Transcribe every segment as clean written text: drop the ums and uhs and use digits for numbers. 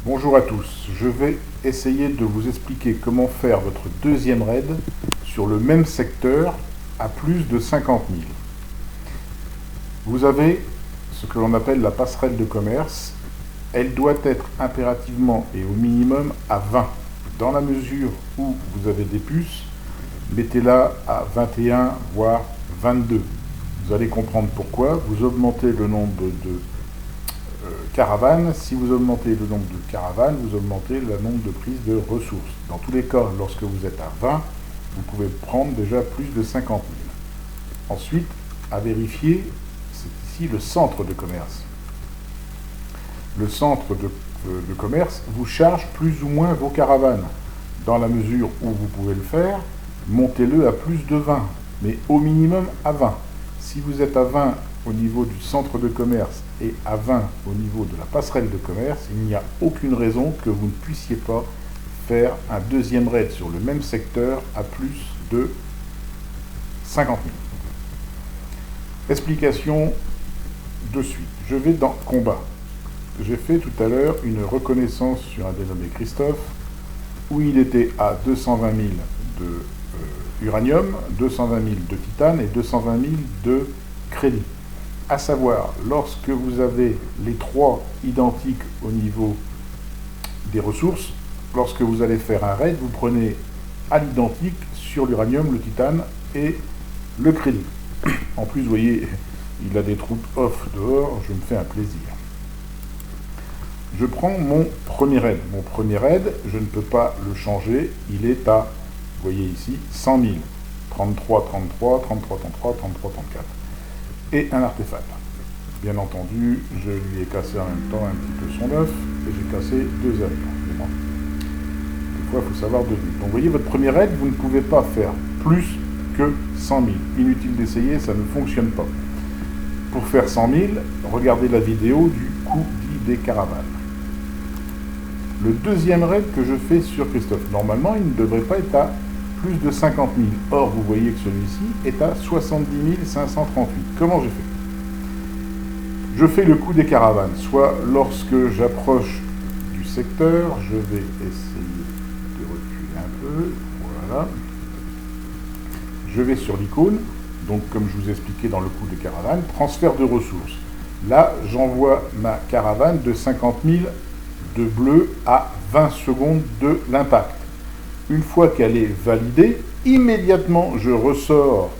Bonjour à tous, je vais essayer de vous expliquer comment faire votre deuxième raid sur le même secteur à plus de 50 000. Vous avez ce que l'on appelle la passerelle de commerce. Elle doit être impérativement et au minimum à 20. Dans la mesure où vous avez des puces, mettez-la à 21 voire 22. Vous allez comprendre pourquoi. Vous augmentez le nombre de caravanes. Si vous augmentez le nombre de caravanes, vous augmentez le nombre de prises de ressources. Dans tous les cas, lorsque vous êtes à 20, vous pouvez prendre déjà plus de 50 000. Ensuite, à vérifier, c'est ici le centre de commerce. Le centre de commerce vous charge plus ou moins vos caravanes. Dans la mesure où vous pouvez le faire, montez-le à plus de 20, mais au minimum à 20. Si vous êtes à 20 au niveau du centre de commerce et à 20 au niveau de la passerelle de commerce, il n'y a aucune raison que vous ne puissiez pas faire un deuxième raid sur le même secteur à plus de 50 000. Explication de suite. Je vais dans combat. J'ai fait tout à l'heure une reconnaissance sur un dénommé Christophe où il était à 220 000 de uranium, 220 000 de titane et 220 000 de crédit. À savoir, lorsque vous avez les trois identiques au niveau des ressources, lorsque vous allez faire un raid, vous prenez à l'identique sur l'uranium, le titane et le crédit. En plus, vous voyez, il a des troupes off dehors, je me fais un plaisir. Je prends mon premier raid. Mon premier raid, je ne peux pas le changer, il est à, vous voyez ici, 100 000. 33, 33, 33, 33, 33, 34. Et un artefact. Bien entendu, je lui ai cassé en même temps un petit peu son œuf, et j'ai cassé deux avions. Bon. Des fois, il faut savoir deviner. Donc vous voyez, votre premier raid, vous ne pouvez pas faire plus que 100 000. Inutile d'essayer, ça ne fonctionne pas. Pour faire 100 000, regardez la vidéo du coût dit des caravanes. Le deuxième raid que je fais sur Christophe, normalement, il ne devrait pas être à plus de 50 000. Or, vous voyez que celui-ci est à 70 538. Comment j'ai fait? Je fais le coup des caravanes, soit lorsque j'approche du secteur, je vais essayer de reculer un peu, voilà. Je vais sur l'icône, donc comme je vous ai expliqué dans le coup des caravanes, transfert de ressources. Là, j'envoie ma caravane de 50 000 de bleu à 20 secondes de l'impact. Une fois qu'elle est validée, immédiatement je ressors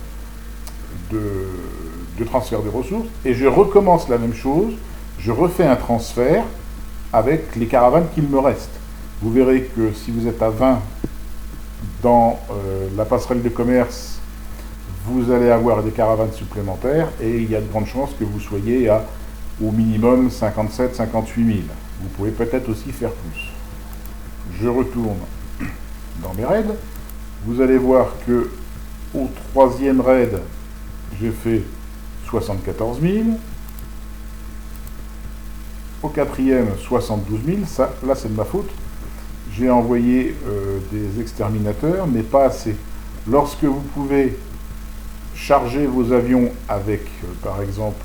de transfert de ressources et je recommence la même chose. Je refais un transfert avec les caravanes qu'il me reste. Vous verrez que si vous êtes à 20 dans la passerelle de commerce, vous allez avoir des caravanes supplémentaires et il y a de grandes chances que vous soyez à au minimum 57 58 000. Vous pouvez peut-être aussi faire plus. Je retourne dans mes raids. Vous allez voir que au troisième raid, j'ai fait 74 000. Au quatrième, 72 000. Ça, là, c'est de ma faute. J'ai envoyé des exterminateurs, mais pas assez. Lorsque vous pouvez charger vos avions avec, par exemple,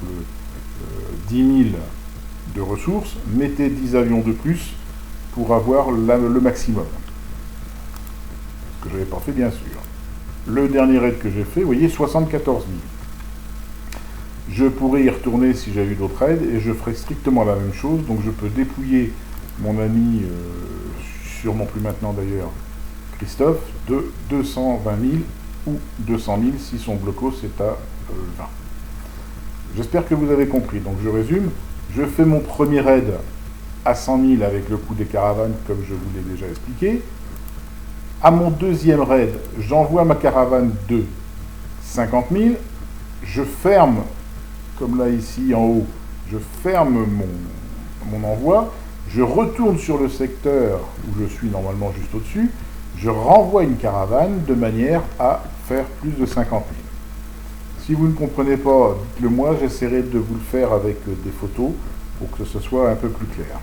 10 000 de ressources, mettez 10 avions de plus pour avoir le maximum. Ce que je n'avais pas fait, bien sûr. Le dernier raid que j'ai fait, vous voyez, 74 000. Je pourrais y retourner si j'avais eu d'autres raids et je ferai strictement la même chose. Donc je peux dépouiller mon ami, sûrement plus maintenant d'ailleurs, Christophe, de 220 000 ou 200 000 si son blocos est à 20. J'espère que vous avez compris. Donc je résume. Je fais mon premier raid à 100 000 avec le coût des caravanes, comme je vous l'ai déjà expliqué. À mon deuxième raid, j'envoie ma caravane de 50 000. Je ferme, comme là ici en haut, je ferme mon envoi. Je retourne sur le secteur où je suis normalement juste au-dessus. Je renvoie une caravane de manière à faire plus de 50 000. Si vous ne comprenez pas, dites-le moi, j'essaierai de vous le faire avec des photos pour que ce soit un peu plus clair.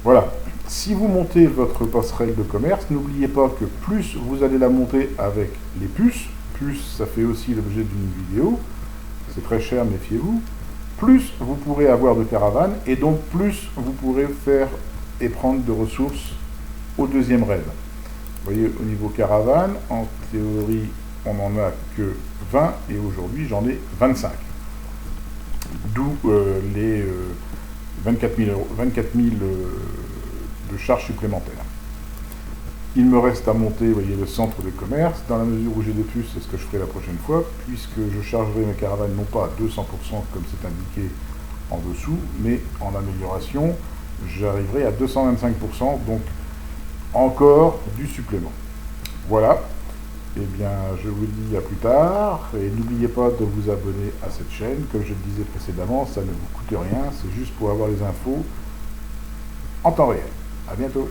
Voilà. Si vous montez votre passerelle de commerce, n'oubliez pas que plus vous allez la monter avec les puces, ça fait aussi l'objet d'une vidéo, c'est très cher, méfiez-vous, plus vous pourrez avoir de caravanes, et donc plus vous pourrez faire et prendre de ressources au deuxième raid. Vous voyez, au niveau caravane, en théorie, on n'en a que 20 et aujourd'hui j'en ai 25. D'où les 24 000 de charges supplémentaires. Il me reste à monter, vous voyez, le centre de commerce. Dans la mesure où j'ai des puces, c'est ce que je ferai la prochaine fois, puisque je chargerai mes caravanes non pas à 200% comme c'est indiqué en dessous, mais en amélioration, j'arriverai à 225%, donc encore du supplément. Voilà. Eh bien, je vous dis à plus tard, et n'oubliez pas de vous abonner à cette chaîne. Comme je le disais précédemment, ça ne vous coûte rien, c'est juste pour avoir les infos en temps réel. À bientôt.